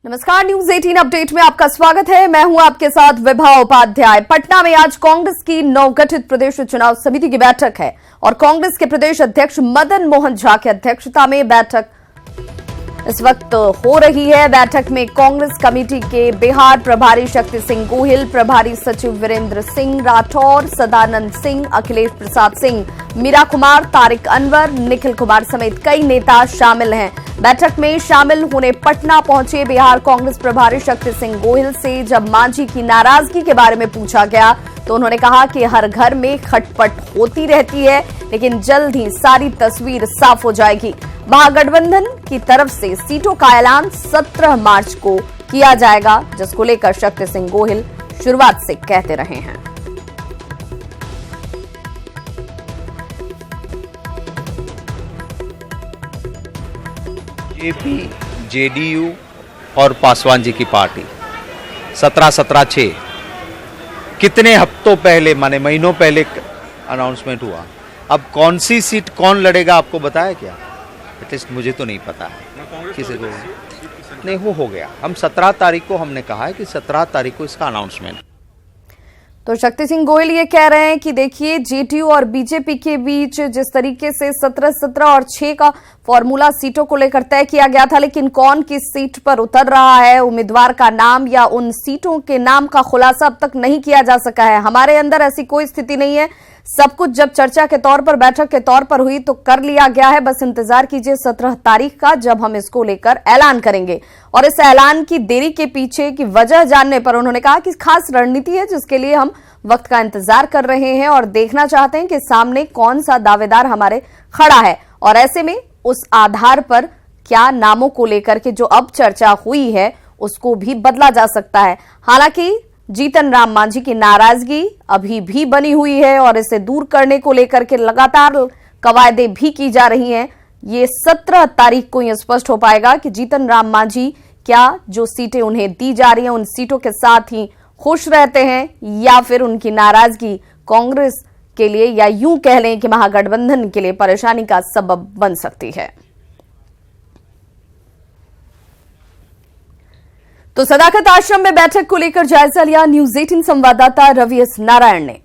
नमस्कार, news 18 update में आपका स्वागत है। मैं हूं आपके साथ विभा उपाध्याय। पटना में आज कांग्रेस की नवगठित प्रदेश चुनाव समिति की बैठक है और कांग्रेस के प्रदेश अध्यक्ष मदन मोहन झा की अध्यक्षता में बैठक इस वक्त हो रही है। बैठक में कांग्रेस कमेटी के बिहार प्रभारी शक्ति सिंह गोहिल, प्रभारी सचिव वीरेंद्र सिंह राठौर, सदानंद सिंह, अखिलेश प्रसाद सिंह, मीरा कुमार, तारिक अनवर, निखिल कुमार समेत कई नेता शामिल हैं। बैठक में शामिल होने पटना पहुंचे बिहार कांग्रेस प्रभारी शक्ति सिंह गोहिल से जब मांझी की नाराजगी के बारे में पूछा गया तो उन्होंने कहा कि हर घर में खटपट होती रहती है, लेकिन जल्द ही सारी तस्वीर साफ हो जाएगी। महागठबंधन की तरफ से सीटों का ऐलान 17 मार्च को किया जाएगा, जिसको लेकर शक्ति सिंह गोहिल शुरुआत से कहते रहे हैं। जेपी, जेडीयू और पासवान जी की पार्टी 17-17-6 कितने हफ्तों पहले माने महीनों पहले अनाउंसमेंट हुआ। अब कौन सी सीट कौन लड़ेगा आपको बताया क्या? एटलीस्ट मुझे तो नहीं पता है किसी को नहीं। वो हो गया। हम 17 तारीख को हमने कहा है कि 17 तारीख को इसका अनाउंसमेंट। तो शक्ति सिंह गोहिल ये कह रहे हैं कि देखिए, जेडीयू और बीजेपी के बीच जिस तरीके से 17-17 और 6 का फॉर्मूला सीटों को लेकर तय किया गया था, लेकिन कौन किस सीट पर उतर रहा है, उम्मीदवार का नाम या उन सीटों के नाम का खुलासा अब तक नहीं किया जा सका है। हमारे अंदर ऐसी कोई स्थिति नहीं है। सब कुछ जब चर्चा के तौर पर, बैठक के तौर पर हुई तो कर लिया गया है। बस इंतजार कीजिए 17 तारीख का, जब हम इसको लेकर ऐलान करेंगे। और इस ऐलान की देरी के पीछे की वजह जानने पर उन्होंने कहा कि खास रणनीति है, जिसके लिए हम वक्त का इंतजार कर रहे हैं और देखना चाहते हैं कि सामने कौन सा दावेदार हमारे खड़ा है, और ऐसे में उस आधार पर क्या नामों को लेकर के जो अब चर्चा हुई है उसको भी बदला जा सकता है। हालांकि जीतन राम मांझी की नाराजगी अभी भी बनी हुई है और इसे दूर करने को लेकर के लगातार कवायदें भी की जा रही हैं। ये 17 तारीख को यह स्पष्ट हो पाएगा कि जीतन राम मांझी क्या जो सीटें उन्हें दी जा रही हैं उन सीटों के साथ ही खुश रहते हैं या फिर उनकी नाराजगी कांग्रेस के लिए या यूं कह लें कि महागठबंधन के लिए परेशानी का सबब बन सकती है। तो सदाकत आश्रम में बैठक को लेकर जायजा लिया न्यूज 18 संवाददाता रवि एस नारायण ने।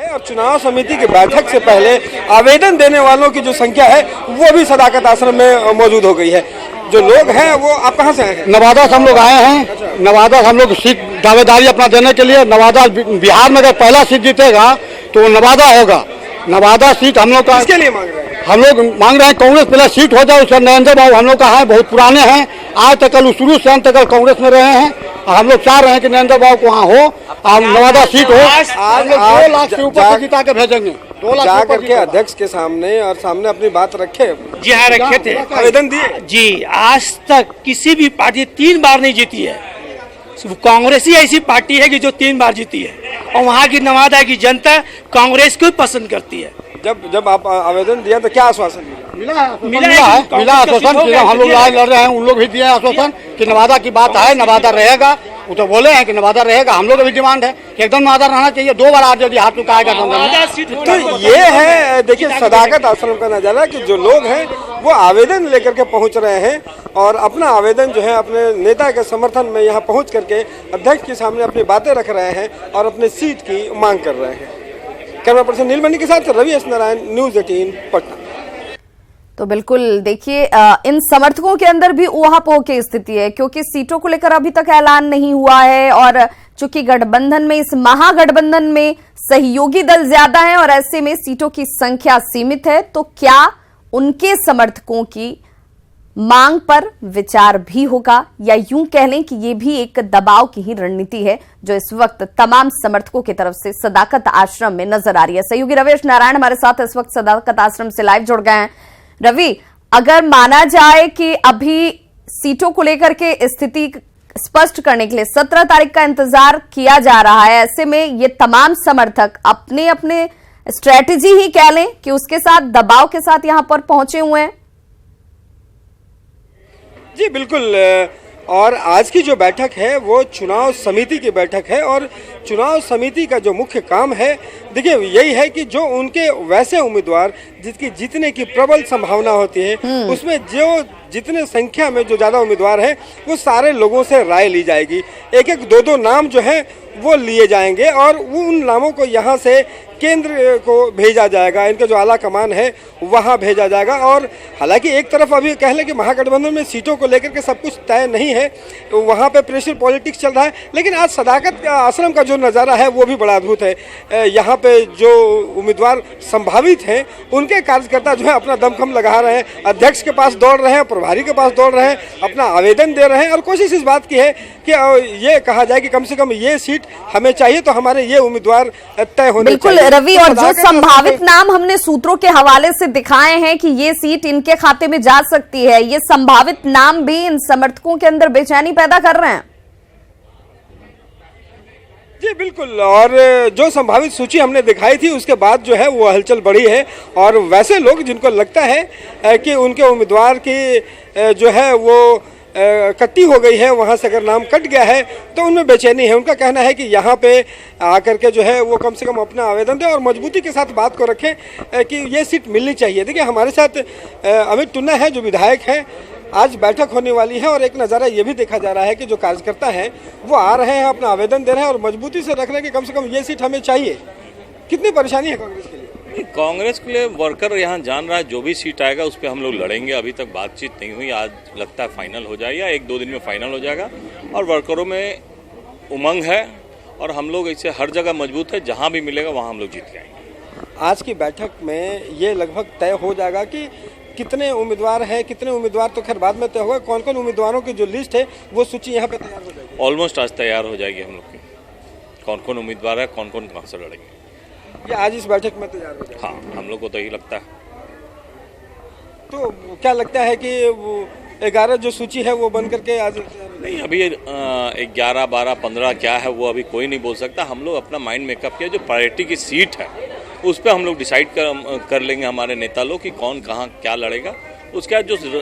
और चुनाव समिति की बैठक से पहले आवेदन देने वालों की जो संख्या है वो भी सदाकत आश्रम में मौजूद हो गई है। जो लोग हैं वो आप कहां से आए हैं? नवादा से हम लोग आए हैं। नवादा हम लोग सीट दावेदारी अपना देने के लिए, नवादा बिहार में अगर पहला सीट जीतेगा तो नवादा होगा। नवादा सीट हम लोग का किसके लिए मांग रहे हैं? हम लोग मांग रहे हैं कांग्रेस पहले सीट हो जाए। उसका नरेंद्र बाबू हम लोग का है, बहुत पुराने हैं, आज तक शुरू से अंत तक कांग्रेस में रहे हैं। हम लोग चाह रहे हैं कि नरेंद्र बाबू वहाँ हो और नवादा सीट हो। आज 2 लाख से ऊपर जिता के भेजेंगे। 2 लाख जा करके अध्यक्ष के सामने और सामने अपनी बात रखे। जी हाँ, रखे थे, आवेदन दिए। जी, आज तक किसी भी पार्टी 3 बार नहीं जीती है। कांग्रेस ही ऐसी पार्टी है कि जो 3 बार जीती है और वहाँ की नवादा की जनता कांग्रेस को पसंद करती है। जब आप आवेदन दिया तो क्या आश्वासन मिला आश्वासन। हम लोग लड़ रहे हैं, उन लोग भी दिए आश्वासन कि नवादा की बात है, नवादा रहेगा। वो तो बोले हैं कि नवादा रहेगा। हम लोग का भी डिमांड है कि एकदम नवादा रहना चाहिए। 2 बार आज यदि हाथ चुकाएगा तो ये है। देखिए, सदाकत आश्रम का नजारा कि जो लोग हैं वो आवेदन लेकर के पहुंच रहे हैं और अपना आवेदन जो है अपने नेता के समर्थन में यहाँ पहुंच करके अध्यक्ष के सामने अपनी बातें रख रहे हैं और अपने सीट की मांग कर रहे हैं। कैमरा पर्सन नीलमणि के साथ रवि एस नारायण, न्यूज 18 पटना। तो बिल्कुल देखिए, इन समर्थकों के अंदर भी ऊहापोह की स्थिति है, क्योंकि सीटों को लेकर अभी तक ऐलान नहीं हुआ है और चूंकि गठबंधन में, इस महागठबंधन में सहयोगी दल ज्यादा हैं और ऐसे में सीटों की संख्या सीमित है, तो क्या उनके समर्थकों की मांग पर विचार भी होगा या यूं कह लें कि ये भी एक दबाव की ही रणनीति है जो इस वक्त तमाम समर्थकों की तरफ से सदाकत आश्रम में नजर आ रही है। सहयोगी रवि एस नारायण हमारे साथ इस वक्त सदाकत आश्रम से लाइव जुड़ गए हैं। रवि, अगर माना जाए कि अभी सीटों को लेकर के स्थिति स्पष्ट करने के लिए 17 तारीख का इंतजार किया जा रहा है, ऐसे में ये तमाम समर्थक अपने अपने स्ट्रेटेजी ही कह लें कि उसके साथ दबाव के साथ यहां पर पहुंचे हुए हैं। जी बिल्कुल। और आज की जो बैठक है वो चुनाव समिति की बैठक है और चुनाव समिति का जो मुख्य काम है, देखिए यही है कि जो उनके वैसे उम्मीदवार जिसकी जीतने की प्रबल संभावना होती है, उसमें जो जितने संख्या में जो ज़्यादा उम्मीदवार हैं वो सारे लोगों से राय ली जाएगी। एक एक दो दो नाम जो है वो लिए जाएंगे और वो उन नामों को यहाँ से केंद्र को भेजा जाएगा, इनका जो आला कमान है वहाँ भेजा जाएगा। और हालांकि एक तरफ अभी कह लें कि महागठबंधन में सीटों को लेकर के सब कुछ तय नहीं है, तो वहाँ पे प्रेशर पॉलिटिक्स चल रहा है, लेकिन आज सदाकत आश्रम का जो नज़ारा है वो भी बड़ा अद्भुत है। यहाँ पे जो उम्मीदवार संभावित हैं उनके कार्यकर्ता जो है अपना दमखम लगा रहे हैं, अध्यक्ष के पास दौड़ रहे हैं, प्रभारी के पास दौड़ रहे हैं, अपना आवेदन दे रहे हैं और कोशिश इस बात की है कि ये कहा जाए कि कम से कम ये सीट हमें चाहिए, तो हमारे ये उम्मीदवार तय होने चाहिए। रवि, और जो संभावित नाम हमने सूत्रों के हवाले से दिखाए हैं कि ये सीट इनके खाते में जा सकती है, ये संभावित नाम भी इन समर्थकों के अंदर बेचैनी पैदा कर रहे हैं। जी बिल्कुल, और जो संभावित सूची हमने दिखाई थी उसके बाद जो है वो हलचल बढ़ी है और वैसे लोग जिनको लगता है कि उनके उम्मीदवार की जो है वो कट्टी हो गई है, वहाँ से अगर नाम कट गया है तो उनमें बेचैनी है। उनका कहना है कि यहाँ पे आकर के जो है वो कम से कम अपना आवेदन दें और मजबूती के साथ बात को रखें कि ये सीट मिलनी चाहिए। देखिए हमारे साथ अमित टुन्ना है जो विधायक हैं, आज बैठक होने वाली है और एक नज़ारा ये भी देखा जा रहा है कि जो कार्यकर्ता हैं वो आ रहे हैं, अपना आवेदन दे रहे हैं और मजबूती से रख रहे हैं कि कम से कम ये सीट हमें चाहिए। कितनी परेशानी है कांग्रेस के लिए? कांग्रेस के लिए वर्कर यहाँ जान रहा है जो भी सीट आएगा उस पर हम लोग लड़ेंगे। अभी तक बातचीत नहीं हुई, आज लगता है फाइनल हो जाएगा, एक दो दिन में फाइनल हो जाएगा और वर्करों में उमंग है और हम लोग इससे हर जगह मजबूत है, जहाँ भी मिलेगा वहाँ हम लोग जीत के आएंगे। आज की बैठक में ये लगभग तय हो जाएगा कि कितने उम्मीदवार हैं, कितने उम्मीदवार तो खैर बाद में तय होगा, कौन कौन उम्मीदवारों की जो लिस्ट है वो सूची यहाँ पे तैयार हो जाएगी। ऑलमोस्ट आज तैयार हो जाएगी हम लोग की, कौन कौन उम्मीदवार है, कौन कौन कहाँ से लड़ेंगे, ये आज इस बैठक में तैयार हो जाएगा। हाँ हम लोग को तो यही लगता है। तो क्या लगता है कि वो 11 जो सूची है वो बन करके आज नहीं, अभी 11, 12, 15 क्या है वो अभी कोई नहीं बोल सकता। हम लोग अपना माइंड मेकअप किया, जो प्रायोरिटी की सीट है उस पर हम लोग डिसाइड कर लेंगे, हमारे नेता लोग कि कौन कहाँ क्या लड़ेगा, उसके बाद जो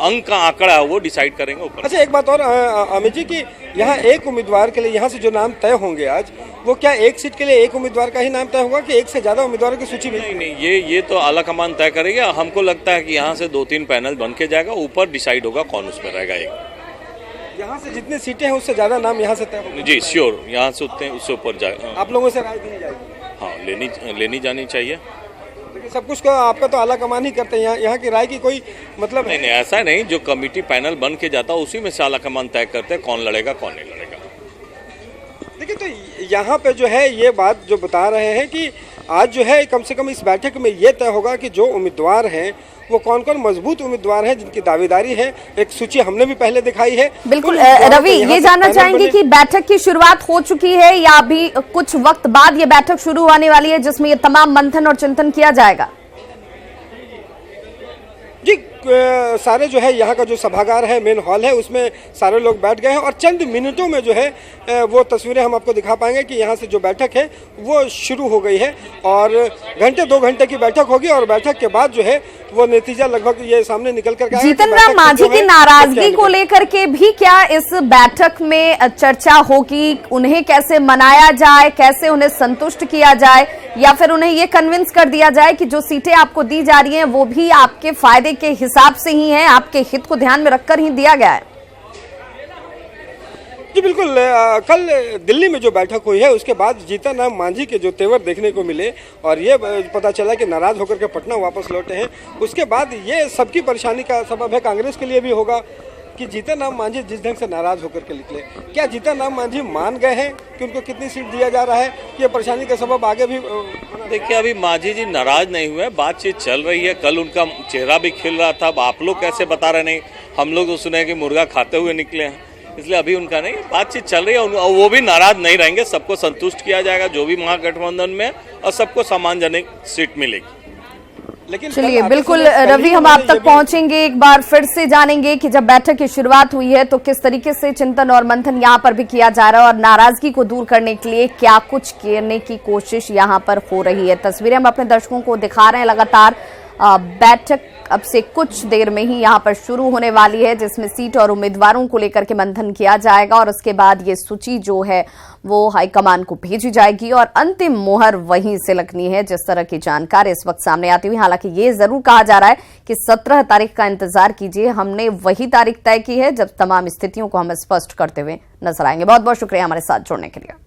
अंक का आंकड़ा है वो डिसाइड करेंगे ऊपर। अच्छा एक बात और अमित जी की यहाँ एक उम्मीदवार के लिए यहाँ से जो नाम तय होंगे आज, वो क्या एक सीट के लिए एक उम्मीदवार का ही नाम तय होगा कि एक से ज्यादा उम्मीदवारों की सूची? नहीं, ये तो आला कमान तय करेगी। हमको लगता है कि यहाँ से 2-3 पैनल बन के जाएगा, ऊपर डिसाइड होगा कौन उसमें रहेगा। एक यहाँ से जितनी सीटें हैं उससे ज्यादा नाम यहाँ से तय होगा। जी श्योर, यहाँ से उतने उससे ऊपर जाएगा। आप लोगों से राय दी जाएगी? हाँ लेनी जानी चाहिए। सब कुछ का आपका तो आला कमान ही करते हैं, यहाँ की राय की कोई मतलब नहीं, ऐसा नहीं, जो कमेटी पैनल बन के जाता है उसी में से आला कमान तय करते हैं कौन लड़ेगा कौन नहीं लड़ेगा। देखिए तो यहाँ पे जो है ये बात जो बता रहे हैं कि आज जो है कम से कम इस बैठक में ये तय होगा कि जो उम्मीदवार हैं वो कौन कौन मजबूत उम्मीदवार हैं जिनकी दावेदारी है। एक सूची हमने भी पहले दिखाई है। बिल्कुल रवि, ये जानना चाहेंगे कि बैठक की शुरुआत हो चुकी है या अभी कुछ वक्त बाद ये बैठक शुरू होने वाली है जिसमें ये तमाम मंथन और चिंतन किया जाएगा? जी सारे जो है यहाँ का जो सभागार है, मेन हॉल है, उसमें सारे लोग बैठ गए हैं और चंद मिनटों में जो है वो तस्वीरें हम आपको दिखा पाएंगे कि यहाँ से जो बैठक है वो शुरू हो गई है और घंटे 2 घंटे की बैठक होगी और बैठक के बाद जो है वो नतीजा लगभग ये सामने निकल कर आएगा। जीतन राम मांझी की नाराजगी को लेकर के भी क्या इस बैठक में चर्चा होगी? उन्हें कैसे मनाया जाए, कैसे उन्हें संतुष्ट किया जाए या फिर उन्हें ये कन्विंस कर दिया जाए कि जो सीटें आपको दी जा रही हैं वो भी आपके फायदे के हिसाब से ही है, आपके हित को ध्यान में रखकर ही दिया गया है? जी बिल्कुल, कल दिल्ली में जो बैठक हुई है उसके बाद जीतन राम मांझी के जो तेवर देखने को मिले और ये पता चला कि नाराज होकर के पटना वापस लौटे हैं, उसके बाद ये सबकी परेशानी का सबब है, कांग्रेस के लिए भी होगा कि जीतन राम मांझी जिस ढंग से नाराज होकर के निकले। क्या जीतन राम मांझी मान गए हैं कि उनको कितनी सीट दिया जा रहा है, ये परेशानी का सबब आगे भी? देखिए अभी मांझी जी नाराज नहीं हुए, बातचीत चल रही है। कल उनका चेहरा भी खिल रहा था, अब आप लोग कैसे बता रहे नहीं, हम लोग तो सुने कि मुर्गा खाते हुए निकले हैं, इसलिए अभी उनका नहीं, बातचीत चल रही है और वो भी नाराज नहीं रहेंगे। सबको संतुष्ट किया जाएगा जो भी महागठबंधन में, और सबको सम्मानजनक सीट मिलेगी। लेकिन चलिए बिल्कुल रवि, हम आप तक पहुंचेंगे, एक बार फिर से जानेंगे कि जब बैठक की शुरुआत हुई है तो किस तरीके से चिंतन और मंथन यहाँ पर भी किया जा रहा है और नाराजगी को दूर करने के लिए क्या कुछ करने की कोशिश यहाँ पर हो रही है। तस्वीरें हम अपने दर्शकों को दिखा रहे हैं लगातार। बैठक अब से कुछ देर में ही यहां पर शुरू होने वाली है, जिसमें सीट और उम्मीदवारों को लेकर के मंथन किया जाएगा और उसके बाद ये सूची जो है वो हाईकमान को भेजी जाएगी और अंतिम मोहर वहीं से लगनी है, जिस तरह की जानकारी इस वक्त सामने आती हुई। हालांकि ये जरूर कहा जा रहा है कि 17 तारीख का इंतजार कीजिए, हमने वही तारीख तय की है जब तमाम स्थितियों को हम स्पष्ट करते हुए नजर आएंगे। बहुत बहुत शुक्रिया हमारे साथ जुड़ने के लिए।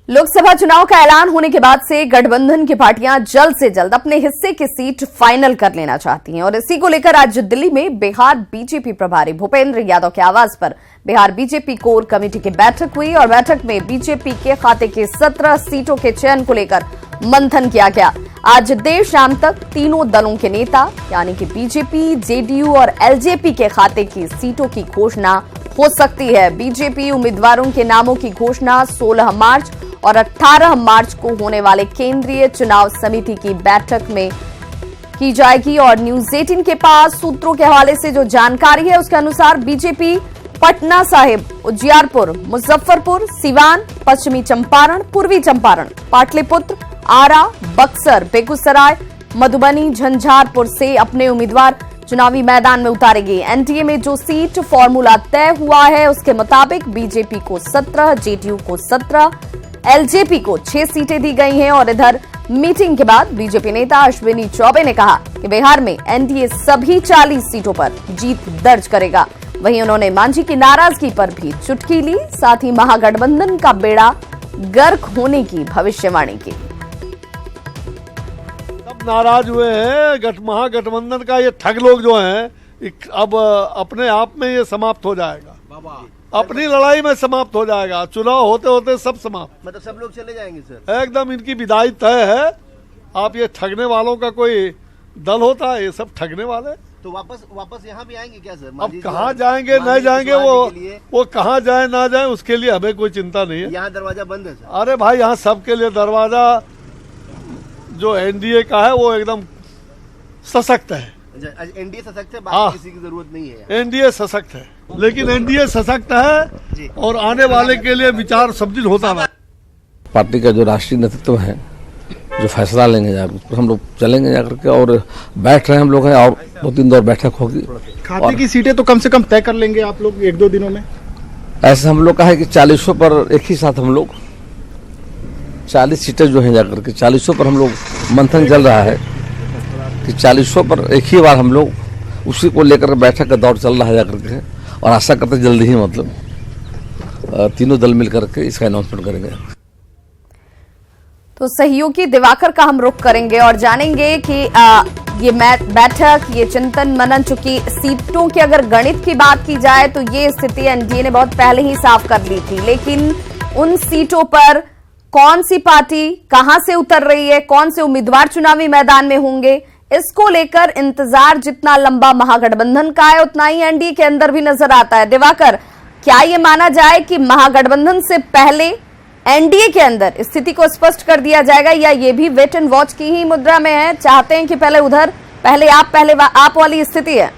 लोकसभा चुनाव का ऐलान होने के बाद से गठबंधन की पार्टियां जल्द से जल्द अपने हिस्से की सीट फाइनल कर लेना चाहती हैं और इसी को लेकर आज दिल्ली में बिहार बीजेपी प्रभारी भूपेंद्र यादव के आवास पर बिहार बीजेपी कोर कमेटी की बैठक हुई और बैठक में बीजेपी के खाते की 17 सीटों के चयन को लेकर मंथन किया गया। आज देर शाम तक तीनों दलों के नेता यानी कि बीजेपी, जेडीयू और एलजेपी के खाते की सीटों की घोषणा हो सकती है। बीजेपी उम्मीदवारों के नामों की घोषणा 16 मार्च और 18 मार्च को होने वाले केंद्रीय चुनाव समिति की बैठक में की जाएगी और न्यूज 18 के पास सूत्रों के हवाले से जो जानकारी है उसके अनुसार बीजेपी पटना साहिब, उजियारपुर, मुजफ्फरपुर, सिवान, पश्चिमी चंपारण, पूर्वी चंपारण, पाटलिपुत्र, आरा, बक्सर, बेगूसराय, मधुबनी, झंझारपुर से अपने उम्मीदवार चुनावी मैदान में उतारेगी। एनडीए में जो सीट फॉर्मूला तय हुआ है उसके मुताबिक बीजेपी को 17, जेडीयू को 17, एलजेपी को 6 सीटें दी गई हैं और इधर मीटिंग के बाद बीजेपी नेता अश्विनी चौबे ने कहा कि बिहार में एनडीए सभी 40 सीटों पर जीत दर्ज करेगा। वहीं उन्होंने मांझी की नाराजगी पर भी चुटकी ली, साथ ही महागठबंधन का बेड़ा गर्क होने की भविष्यवाणी की। सब नाराज हुए हैं, महागठबंधन का ये ठग लोग जो हैं अब अपने आप में ये समाप्त हो जाएगा, अपनी लड़ाई में समाप्त हो जाएगा। चुनाव होते होते सब समाप्त, मतलब सब लोग चले जाएंगे सर, एकदम इनकी विदाई तय है। आप ये ठगने वालों का कोई दल होता है, ये सब ठगने वाले। तो वापस यहाँ भी आएंगे क्या सर? अब कहाँ जाएंगे नहीं जाएंगे, वो कहाँ जाए ना जाए उसके लिए हमें कोई चिंता नहीं है। यहाँ दरवाजा बंद है सर? अरे भाई यहाँ सबके लिए दरवाजा जो एनडीए का है वो एकदम सशक्त है। एनडीए सशक्त है, बाकी किसी की जरूरत नहीं है। एनडीए सशक्त है, लेकिन एनडीए सशक्त है और आने वाले के लिए विचार सब दिन होता है। पार्टी का जो राष्ट्रीय नेतृत्व है जो फैसला लेंगे उस पर हम लोग चलेंगे जाकर के और बैठ रहे हैं हम लोग हैं और 2-3 दौर बैठक होगी। खाते की सीटें तो कम से कम तय कर लेंगे आप लोग 1-2 दिनों में? ऐसे हम लोग का है कि 40 पर एक ही साथ हम लोग 40 सीटें जो हैं जाकर के 40 पर हम लोग मंथन चल रहा है कि 40 पर एक ही बार हम लोग उसी को लेकर बैठक का दौर चल रहा है जाकर के और आशा करते जल्दी ही मतलब तीनों दल मिलकर के इसका अनाउंसमेंट करेंगे। तो सहयोगी दिवाकर का हम रुख करेंगे और जानेंगे कि ये बैठक, ये चिंतन मनन, चूंकि सीटों की अगर गणित की बात की जाए तो ये स्थिति एनडीए ने बहुत पहले ही साफ कर ली थी, लेकिन उन सीटों पर कौन सी पार्टी कहां से उतर रही है, कौन से उम्मीदवार चुनावी मैदान में होंगे, इसको लेकर इंतजार जितना लंबा महागठबंधन का है उतना ही एनडीए के अंदर भी नजर आता है। दिवाकर, क्या ये माना जाए कि महागठबंधन से पहले एनडीए के अंदर स्थिति को स्पष्ट कर दिया जाएगा या ये भी वेट एंड वॉच की ही मुद्रा में है, चाहते हैं कि पहले उधर पहले आप वाली स्थिति है?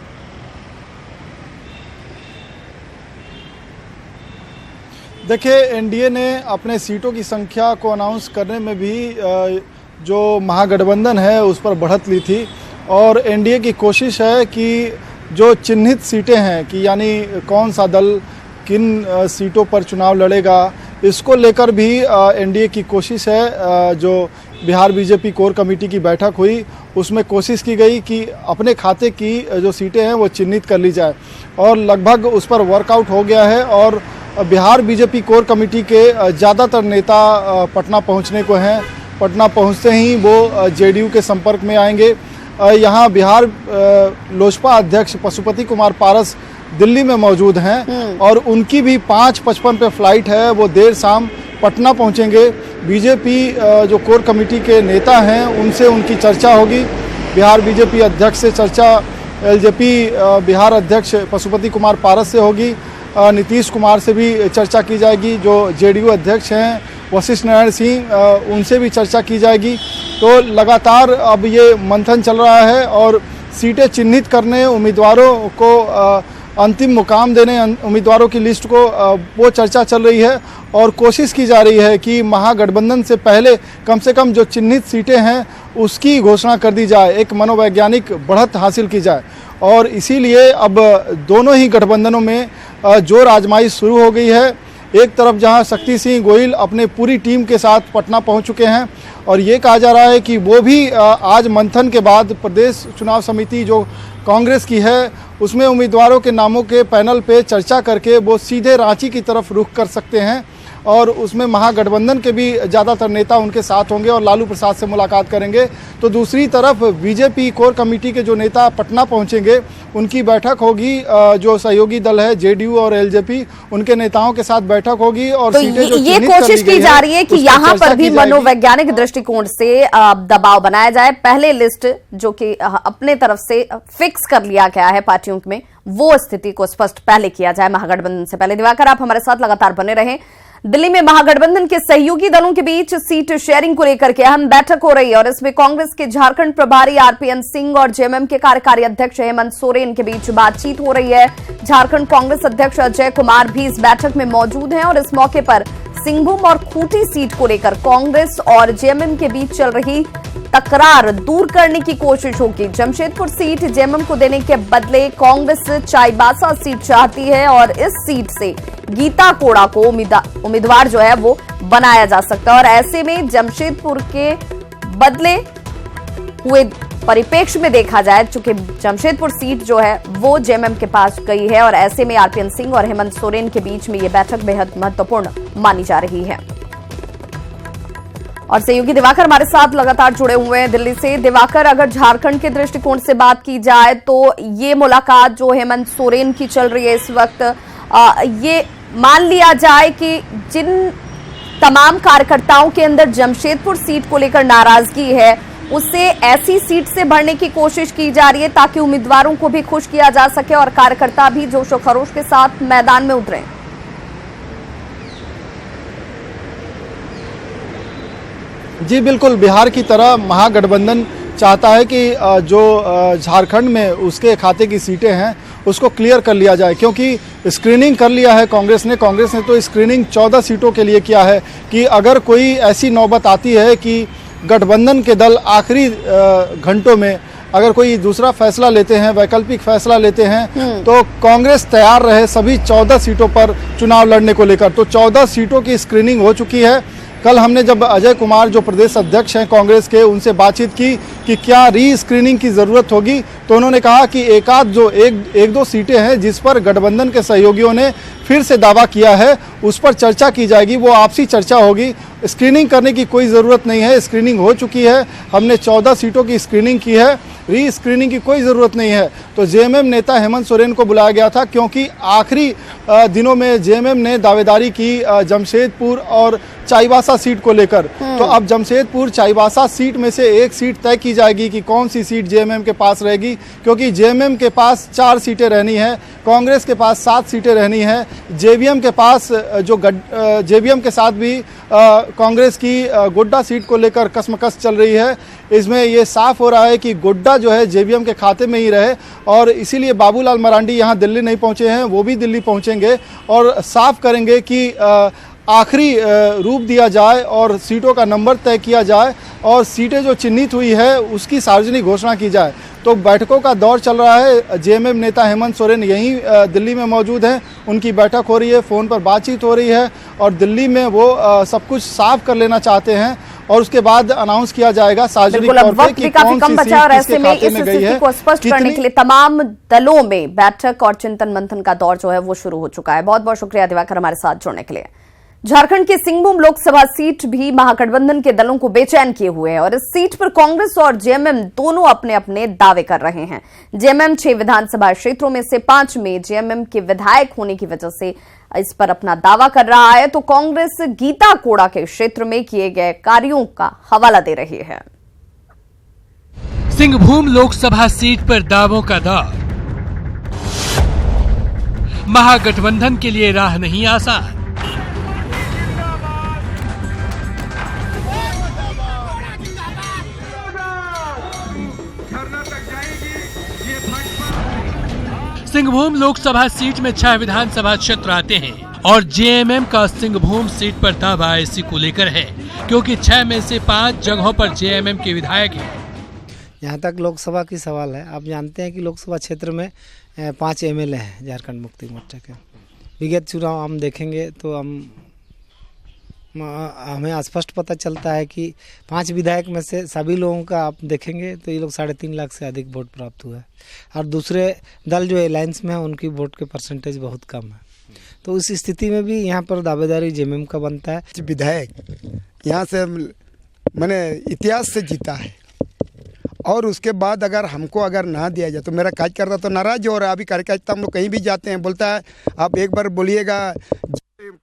देखिए, एनडीए ने अपने सीटों की संख्या को अनाउंस करने में भी जो महागठबंधन है उस पर बढ़त ली थी और एनडीए की कोशिश है कि जो चिन्हित सीटें हैं कि यानी कौन सा दल किन सीटों पर चुनाव लड़ेगा, इसको लेकर भी एनडीए की कोशिश है। जो बिहार बीजेपी कोर कमेटी की बैठक हुई उसमें कोशिश की गई कि अपने खाते की जो सीटें हैं वो चिन्हित कर ली जाए और लगभग उस पर वर्कआउट हो गया है और बिहार बीजेपी कोर कमेटी के ज़्यादातर नेता पटना पहुंचने को हैं। पटना पहुंचते ही वो जेडीयू के संपर्क में आएंगे। यहाँ बिहार लोजपा अध्यक्ष पशुपति कुमार पारस दिल्ली में मौजूद हैं और उनकी भी 5:55 पे फ्लाइट है, वो देर शाम पटना पहुंचेंगे। बीजेपी जो कोर कमेटी के नेता हैं उनसे उनकी चर्चा होगी। बिहार बीजेपी अध्यक्ष से चर्चा एलजेपी बिहार अध्यक्ष पशुपति कुमार पारस से होगी। नीतीश कुमार से भी चर्चा की जाएगी। जो जेडीयू अध्यक्ष हैं वशिष्ठ नारायण सिंह, उनसे भी चर्चा की जाएगी। तो लगातार अब ये मंथन चल रहा है और सीटें चिन्हित करने, उम्मीदवारों को अंतिम मुकाम देने उम्मीदवारों की लिस्ट को वो चर्चा चल रही है और कोशिश की जा रही है कि महागठबंधन से पहले कम से कम जो चिन्हित सीटें हैं उसकी घोषणा कर दी जाए, एक मनोवैज्ञानिक बढ़त हासिल की जाए। और इसीलिए अब दोनों ही गठबंधनों में जोर आजमाइश शुरू हो गई है। एक तरफ जहां शक्ति सिंह गोहिल अपने पूरी टीम के साथ पटना पहुंच चुके हैं और ये कहा जा रहा है कि वो भी आज मंथन के बाद प्रदेश चुनाव समिति जो कांग्रेस की है उसमें उम्मीदवारों के नामों के पैनल पे चर्चा करके वो सीधे रांची की तरफ रुख कर सकते हैं और उसमें महागठबंधन के भी ज़्यादातर नेता उनके साथ होंगे और लालू प्रसाद से मुलाकात करेंगे। तो दूसरी तरफ बीजेपी कोर कमेटी के जो नेता पटना पहुंचेंगे उनकी बैठक होगी, जो सहयोगी दल है जेडीयू और एलजेपी उनके नेताओं के साथ बैठक होगी। और तो ये कोशिश की जा रही है कि यहाँ पर भी मनोवैज्ञानिक दृष्टिकोण से दबाव बनाया जाए। पहले लिस्ट जो कि अपने तरफ से फिक्स कर लिया गया है पार्टियों में, वो स्थिति को स्पष्ट पहले किया जाए महागठबंधन से पहले। दिवाकर, आप हमारे साथ लगातार बने रहें। दिल्ली में महागठबंधन के सहयोगी दलों के बीच सीट शेयरिंग को लेकर के अहम बैठक हो रही है और इसमें कांग्रेस के झारखंड प्रभारी आरपीएन सिंह और जेएमएम के कार्यकारी अध्यक्ष हेमंत सोरेन के बीच बातचीत हो रही है। झारखंड कांग्रेस अध्यक्ष अजय कुमार भी इस बैठक में मौजूद हैं और इस मौके पर सिंहभूम और खूंटी सीट को लेकर कांग्रेस और जेएमएम के बीच चल रही तकरार दूर करने की कोशिश होगी। जमशेदपुर सीट जेएमएम को देने के बदले कांग्रेस चाईबासा सीट चाहती है और इस सीट से गीता कोड़ा को उम्मीदवार जो है वो बनाया जा सकता है और ऐसे में जमशेदपुर के बदले हुए परिप्रेक्ष्य में देखा जाए, चूंकि जमशेदपुर सीट जो है वो जेएमएम के पास गई है और ऐसे में आरपीएन सिंह और हेमंत सोरेन के बीच में ये बैठक बेहद महत्वपूर्ण मानी जा रही है। और सहयोगी दिवाकर हमारे साथ लगातार जुड़े हुए हैं दिल्ली से। दिवाकर, अगर झारखंड के दृष्टिकोण से बात की जाए तो ये मुलाकात जो हेमंत सोरेन की चल रही है इस वक्त, ये मान लिया जाए कि जिन तमाम कार्यकर्ताओं के अंदर जमशेदपुर सीट को लेकर नाराजगी है उसे ऐसी सीट से भरने की कोशिश की जा रही है ताकि उम्मीदवारों को भी खुश किया जा सके और कार्यकर्ता भी जोश और खरोश के साथ मैदान में उतरे। जी बिल्कुल, बिहार की तरह महागठबंधन चाहता है कि जो झारखंड में उसके खाते की सीटें हैं उसको क्लियर कर लिया जाए, क्योंकि स्क्रीनिंग कर लिया है कांग्रेस ने तो स्क्रीनिंग 14 सीटों के लिए किया है कि अगर कोई ऐसी नौबत आती है कि गठबंधन के दल आखिरी घंटों में अगर कोई दूसरा फैसला लेते हैं, वैकल्पिक फैसला लेते हैं, तो कांग्रेस तैयार रहे सभी 14 सीटों पर चुनाव लड़ने को लेकर। तो 14 सीटों की स्क्रीनिंग हो चुकी है। कल हमने जब अजय कुमार जो प्रदेश अध्यक्ष हैं कांग्रेस के उनसे बातचीत की कि क्या री स्क्रीनिंग की ज़रूरत होगी, तो उन्होंने कहा कि एक दो सीटें हैं जिस पर गठबंधन के सहयोगियों ने फिर से दावा किया है उस पर चर्चा की जाएगी, वो आपसी चर्चा होगी। स्क्रीनिंग करने की कोई ज़रूरत नहीं है, स्क्रीनिंग हो चुकी है। हमने 14 सीटों की स्क्रीनिंग की है, री स्क्रीनिंग की कोई ज़रूरत नहीं है। तो जेएमएम नेता हेमंत सोरेन को बुलाया गया था क्योंकि आखिरी दिनों में जेएमएम ने दावेदारी की जमशेदपुर और चाईबासा सीट को लेकर। तो अब जमशेदपुर चाईबासा सीट में से एक सीट तय की जाएगी कि कौन सी सीट जेएमएम के पास रहेगी, क्योंकि जेएमएम के पास 4 सीटें रहनी है, कांग्रेस के पास 7 सीटें रहनी है। जेवीएम के पास जेवीएम के साथ भी कांग्रेस की गोड्डा सीट को लेकर कसमकस चल रही है। इसमें ये साफ हो रहा है कि गोड्डा जो है जेवीएम के खाते में ही रहे और इसीलिए बाबूलाल मरांडी यहाँ दिल्ली नहीं पहुँचे हैं, वो भी दिल्ली पहुँचेंगे और साफ करेंगे कि आखिरी रूप दिया जाए और सीटों का नंबर तय किया जाए और सीटें जो चिन्हित हुई है उसकी सार्वजनिक घोषणा की जाए। तो बैठकों का दौर चल रहा है। जेएमएम नेता हेमंत सोरेन यहीं दिल्ली में मौजूद हैं, उनकी बैठक हो रही है, फ़ोन पर बातचीत हो रही है और दिल्ली में वो सब कुछ साफ कर लेना चाहते हैं और उसके बाद अनाउंस किया जाएगा सार्वजनिक तौर पे कि कौन सी सीट किसके खाते में गई है। को स्पष्ट करने के लिए तमाम दलों में बैठक और चिंतन मंथन का दौर जो है वो शुरू हो चुका है। बहुत बहुत शुक्रिया दिवाकर हमारे साथ जुड़ने के लिए। झारखंड की सिंहभूम लोकसभा सीट भी महागठबंधन के दलों को बेचैन किए हुए है और इस सीट पर कांग्रेस और जेएमएम दोनों अपने अपने दावे कर रहे हैं। जेएमएम 6 विधानसभा क्षेत्रों में से 5 में जेएमएम के विधायक होने की वजह से इस पर अपना दावा कर रहा है, तो कांग्रेस गीता कोड़ा के क्षेत्र में किए गए कार्यों का हवाला दे रही है। सिंहभूम लोकसभा सीट पर दावों का दौर। महागठबंधन के लिए राह नहीं आसान। सिंहभूम लोकसभा सीट में 6 विधानसभा क्षेत्र आते हैं और जेएमएम का सिंहभूम सीट पर दावा इसी को लेकर है, क्योंकि 6 में से 5 जगहों पर जेएमएम के विधायक हैं। यहाँ तक लोकसभा की सवाल है, आप जानते हैं कि लोकसभा क्षेत्र में 5 एमएलए हैं झारखंड मुक्ति मोर्चा के। विगत चुनाव हम देखेंगे तो हमें स्पष्ट पता चलता है कि 5 विधायक में से सभी लोगों का आप देखेंगे तो ये लोग 3.5 लाख से अधिक वोट प्राप्त हुआ है, और दूसरे दल जो अलायंस में है उनकी वोट के परसेंटेज बहुत कम है। तो इस स्थिति में भी यहाँ पर दावेदारी जेएमएम का बनता है। विधायक यहाँ से मैंने इतिहास से जीता है, और उसके बाद अगर ना दिया जाए तो मेरा कार्यकर्ता तो नाराज हो रहा है। अभी कार्यकर्ता हम लोग कहीं भी जाते हैं, बोलता है आप एक बार बोलिएगा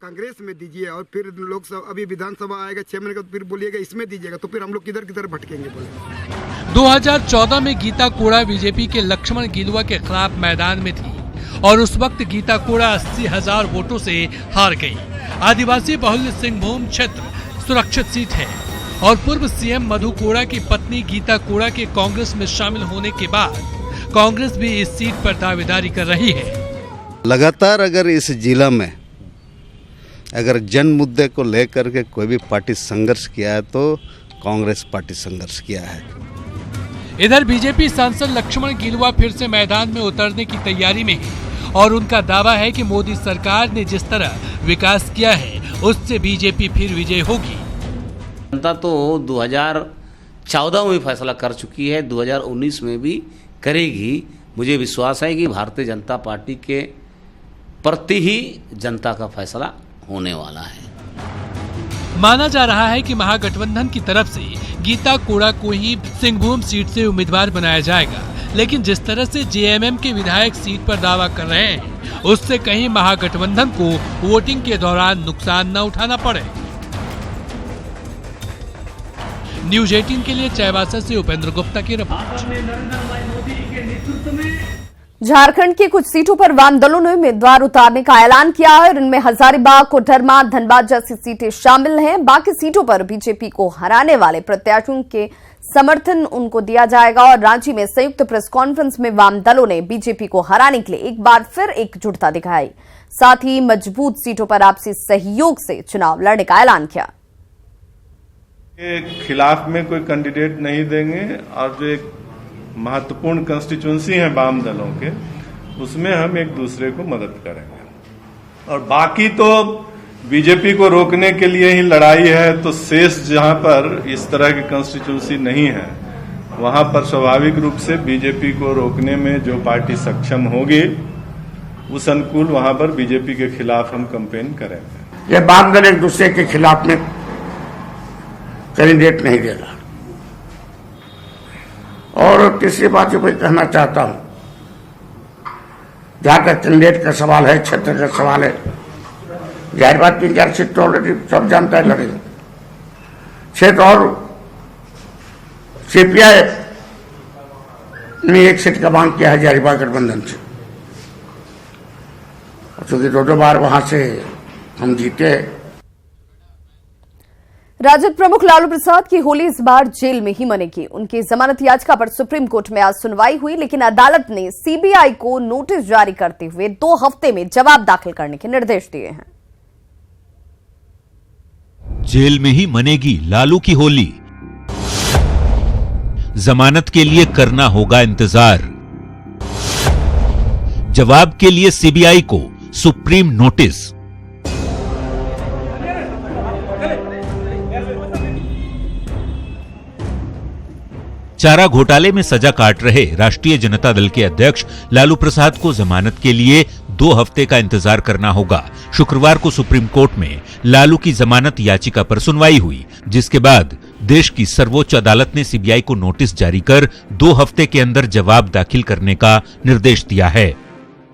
कांग्रेस में दीजिए, और फिर लोकसभा अभी विधानसभा आएगा 6 महीने का, तो फिर बोलिएगा इसमें दीजिएगा, तो फिर हम लोग किधर किधर भटकेंगे बोले। 2014 में गीता कोड़ा बीजेपी के लक्ष्मण गिलुआ के खिलाफ मैदान में थी और उस वक्त गीता कोड़ा 80,000 वोटों से हार गई। आदिवासी बहुल सिंहभूम क्षेत्र सुरक्षित सीट है और पूर्व सीएम मधु कोड़ा की पत्नी गीता कोड़ा के कांग्रेस में शामिल होने के बाद कांग्रेस भी इस सीट पर दावेदारी कर रही है। लगातार अगर इस जिला में अगर जन मुद्दे को लेकर के कोई भी पार्टी संघर्ष किया है तो कांग्रेस पार्टी संघर्ष किया है। इधर बीजेपी सांसद लक्ष्मण गिलुआ फिर से मैदान में उतरने की तैयारी में है और उनका दावा है कि मोदी सरकार ने जिस तरह विकास किया है उससे बीजेपी फिर विजय होगी। जनता तो 2014 में फैसला कर चुकी है, 2019 में भी करेगी। मुझे विश्वास है कि भारतीय जनता पार्टी के प्रति ही जनता का फैसला होने वाला है। माना जा रहा है कि महागठबंधन की तरफ से गीता कोड़ा को ही सिंहभूम सीट से उम्मीदवार बनाया जाएगा, लेकिन जिस तरह से जेएमएम के विधायक सीट पर दावा कर रहे हैं उससे कहीं महागठबंधन को वोटिंग के दौरान नुकसान न उठाना पड़े। न्यूज 18 के लिए चाईबासा से उपेंद्र गुप्ता की रिपोर्ट। झारखंड की कुछ सीटों पर वाम दलों ने उम्मीदवार उतारने का ऐलान किया है और इनमें हजारीबाग, कोडरमा, धनबाद जैसी सीटें शामिल हैं। बाकी सीटों पर बीजेपी को हराने वाले प्रत्याशियों के समर्थन उनको दिया जाएगा और रांची में संयुक्त प्रेस कॉन्फ्रेंस में वाम दलों ने बीजेपी को हराने के लिए एक बार फिर एकजुटता दिखाई, साथ ही मजबूत सीटों पर आपसी सहयोग से चुनाव लड़ने का ऐलान किया। के खिलाफ में कोई कैंडिडेट नहीं देंगे और जो एक महत्वपूर्ण कंस्टिट्यूंसी है वाम दलों के, उसमें हम एक दूसरे को मदद करेंगे। और बाकी तो बीजेपी को रोकने के लिए ही लड़ाई है, तो शेष जहां पर इस तरह की कंस्टिट्यूंसी नहीं है वहां पर स्वाभाविक रूप से बीजेपी को रोकने में जो पार्टी सक्षम होगी उस अनुकूल वहां पर बीजेपी के खिलाफ हम कैंपेन करेंगे। ये वाम दल एक दूसरे के खिलाफ में कैंडिडेट नहीं देगा। और तीसरी बात ये कहना चाहता हूं, जहां तक कैंडिडेट का सवाल है, क्षेत्र का सवाल है, जाहिर बात 3-4 सीट तो ऑलरेडी सब जानता है लड़ेगा। क्षेत्र और सीपीआई ने 1 सीट का मांग किया है हजारीबाग गठबंधन से, क्योंकि 2 बार वहां से हम जीते। राजद प्रमुख लालू प्रसाद की होली इस बार जेल में ही मनेगी। उनकी जमानत याचिका पर सुप्रीम कोर्ट में आज सुनवाई हुई, लेकिन अदालत ने सीबीआई को नोटिस जारी करते हुए 2 हफ्ते में जवाब दाखिल करने के निर्देश दिए हैं। जेल में ही मनेगी लालू की होली, जमानत के लिए करना होगा इंतजार। जवाब के लिए सीबीआई को सुप्रीम नोटिस। चारा घोटाले में सजा काट रहे राष्ट्रीय जनता दल के अध्यक्ष लालू प्रसाद को जमानत के लिए 2 हफ्ते का इंतजार करना होगा। शुक्रवार को सुप्रीम कोर्ट में लालू की जमानत याचिका पर सुनवाई हुई, जिसके बाद देश की सर्वोच्च अदालत ने सीबीआई को नोटिस जारी कर 2 हफ्ते के अंदर जवाब दाखिल करने का निर्देश दिया है।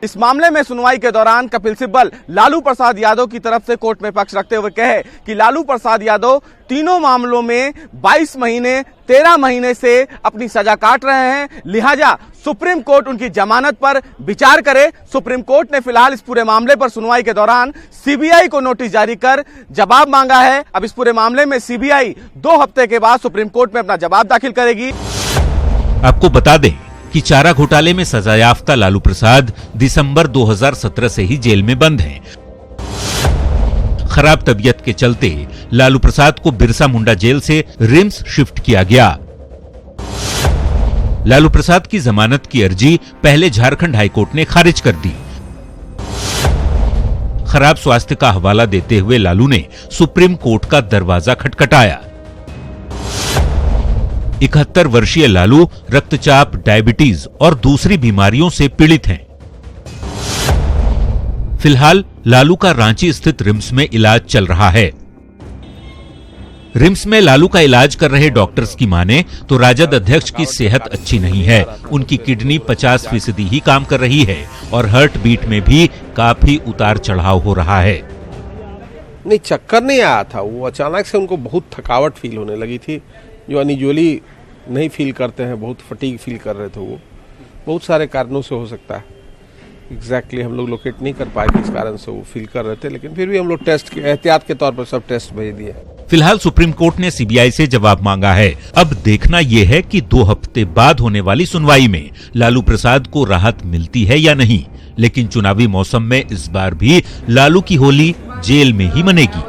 इस मामले में सुनवाई के दौरान कपिल सिब्बल लालू प्रसाद यादव की तरफ से कोर्ट में पक्ष रखते हुए कहे कि लालू प्रसाद यादव तीनों मामलों में 22 महीने 13 महीने से अपनी सजा काट रहे हैं, लिहाजा सुप्रीम कोर्ट उनकी जमानत पर विचार करे। सुप्रीम कोर्ट ने फिलहाल इस पूरे मामले पर सुनवाई के दौरान सीबीआई को नोटिस जारी कर जवाब मांगा है। अब इस पूरे मामले में सीबीआई 2 हफ्ते के बाद सुप्रीम कोर्ट में अपना जवाब दाखिल करेगी। आपको बता दें कि चारा घोटाले में सजायाफ्ता लालू प्रसाद दिसंबर 2017 से ही जेल में बंद हैं। खराब तबीयत के चलते लालू प्रसाद को बिरसा मुंडा जेल से रिम्स शिफ्ट किया गया। लालू प्रसाद की जमानत की अर्जी पहले झारखंड हाईकोर्ट ने खारिज कर दी। खराब स्वास्थ्य का हवाला देते हुए लालू ने सुप्रीम कोर्ट का दरवाजा खटखटाया। 71 वर्षीय लालू रक्तचाप, डायबिटीज और दूसरी बीमारियों से पीड़ित हैं। फिलहाल लालू का रांची स्थित रिम्स में इलाज चल रहा है। रिम्स में लालू का इलाज कर रहे डॉक्टर्स की माने तो राजद अध्यक्ष की सेहत अच्छी नहीं है। उनकी किडनी 50% ही काम कर रही है और हार्ट बीट में भी काफी उतार चढ़ाव हो रहा है। नहीं, चक्कर नहीं आया था, वो अचानक से उनको बहुत थकावट फील होने लगी थी, जो अनयूजुअली नहीं फील करते हैं। बहुत फटीग फील कर रहे थे। वो बहुत सारे कारणों से हो सकता है, एग्जैक्टली हम लोग लोकेट नहीं कर पाए किस कारण से वो फील कर रहे थे, लेकिन फिर भी हम लोग टेस्ट के एहतियात के तौर पर सब टेस्ट भेज दिए। फिलहाल सुप्रीम कोर्ट ने सीबीआई से जवाब मांगा है। अब देखना यह है कि 2 हफ्ते बाद होने वाली सुनवाई में लालू प्रसाद को राहत मिलती है या नहीं। लेकिन चुनावी मौसम में इस बार भी लालू की होली जेल में ही मनेगी।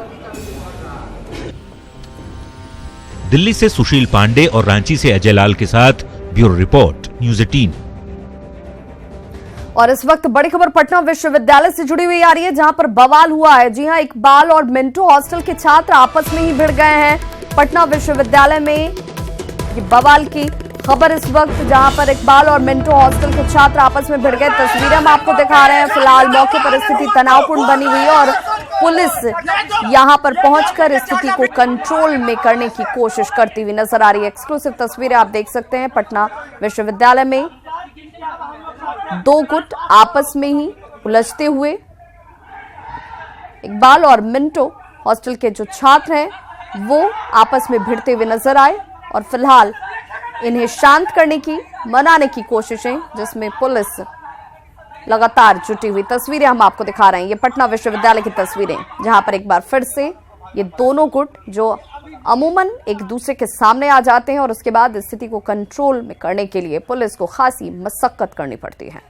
दिल्ली से सुशील पांडे और रांची से अजय लाल के साथ ब्यूरो रिपोर्ट, न्यूज़ 18। और इस वक्त बड़ी खबर पटना विश्वविद्यालय से जुड़ी हुई आ रही है, जहां पर बवाल हुआ है। जी हां, इकबाल और मिंटो हॉस्टल के छात्र आपस में ही भिड़ गए हैं। पटना विश्वविद्यालय में ये बवाल की खबर इस वक्त, जहां पर इकबाल और मिंटो हॉस्टल के छात्र आपस में भिड़ गए। तस्वीरें हम आपको दिखा रहे हैं। फिलहाल मौके पर स्थिति तनावपूर्ण बनी हुई है और पुलिस यहां पर पहुंचकर स्थिति को कंट्रोल में करने की कोशिश करती हुई नजर आ रही है। एक्सक्लूसिव तस्वीरें आप देख सकते हैं। पटना विश्वविद्यालय में 2 गुट आपस में ही उलझते हुए इकबाल और मिंटो हॉस्टल के जो छात्र हैं वो आपस में भिड़ते हुए नजर आए और फिलहाल इन्हें शांत करने की, मनाने की कोशिशें, जिसमें पुलिस लगातार जुटी हुई। तस्वीरें हम आपको दिखा रहे हैं। ये पटना विश्वविद्यालय की तस्वीरें, जहां पर एक बार फिर से ये दोनों गुट जो अमूमन एक दूसरे के सामने आ जाते हैं और उसके बाद स्थिति को कंट्रोल में करने के लिए पुलिस को खासी मशक्कत करनी पड़ती है।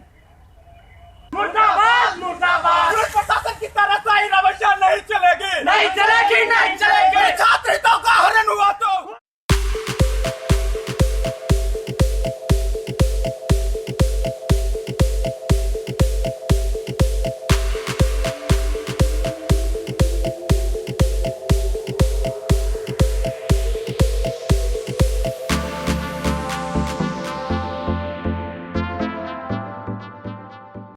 मुर्दाबाद, मुर्दाबाद। प्रशासन की तरफ से रवैया नहीं चलेगी, नहीं चलेगी,